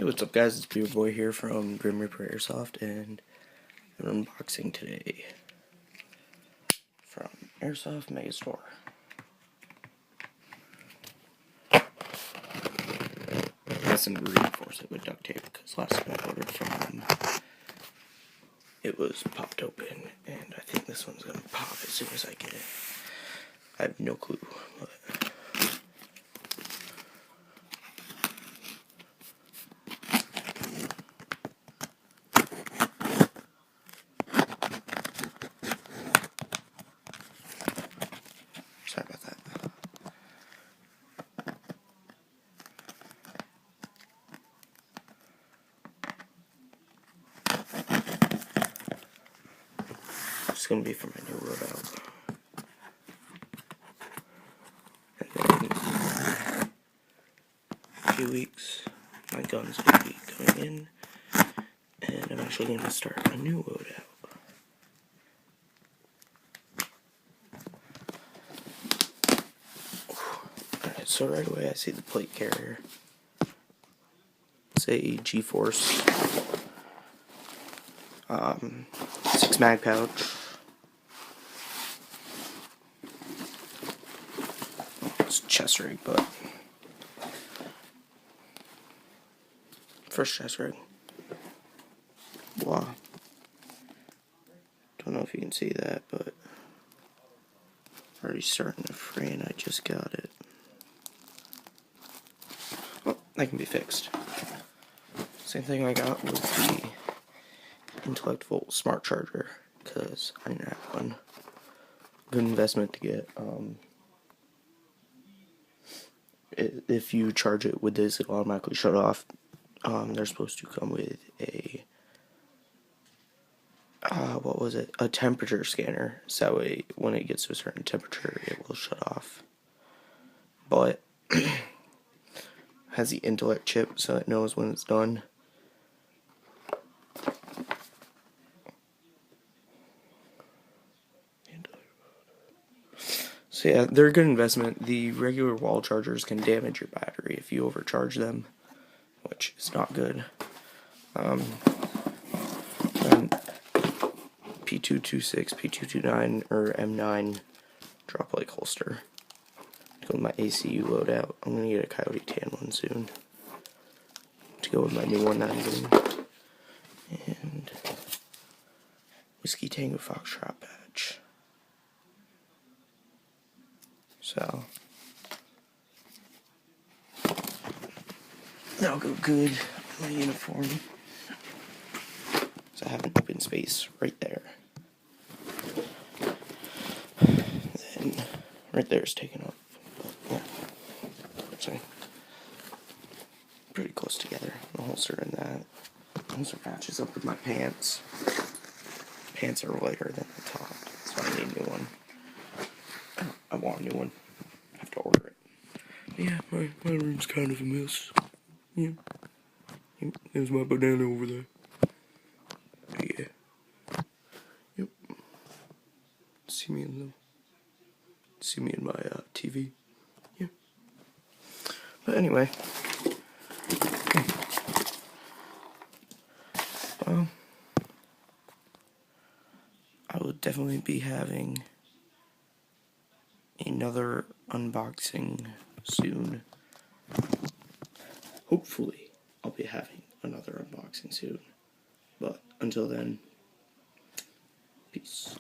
What's up guys, it's Beer Boy here from Grim Reaper Airsoft, and an unboxing today from Airsoft Megastore. I asked them to reinforce it with duct tape because last time I ordered from them, it was popped open, and I think this one's going to pop as soon as I get it. I have no clue, but... Sorry about that. It's going to be for my new loadout. And then, a few weeks, my gun's going to be coming in, and I'm actually going to start a new loadout. Alright, so right away I see the plate carrier. It's a G-Force 6 mag pouch. It's chest rig, but first chest rig. Wow. Don't know if you can see that, but already starting to fray and I just got it. Oh, that can be fixed. Same thing I got with the Intellect Volt Smart Charger, because I didn't have one. Good investment to get. If you charge it with this, it'll automatically shut off. They're supposed to come with a a temperature scanner, so that way when it gets to a certain temperature it will shut off. But has the Intellect chip, so it knows when it's done. So yeah, they're a good investment. The regular wall chargers can damage your battery if you overcharge them, which is not good. And P226, P229, or M9 drop like holster. To go with my ACU loadout. I'm gonna get a Coyote Tan one soon to go with my new one that I'm getting. And Whiskey Tango Foxtrot patch. So that'll go good with my uniform. So I have an open space right there. Then right there is taken up. But yeah. So pretty close together. The holster and that. The holster matches up with my pants. Pants are lighter than the top, so I need a new one. I want a new one. I have to order it. Yeah, my room's kind of a mess. Yeah. There's my banana over there. Yeah. Yep. See me in my TV. Yeah. But anyway. I will definitely be having another unboxing soon. Hopefully, I'll be having another unboxing soon. But until then, peace.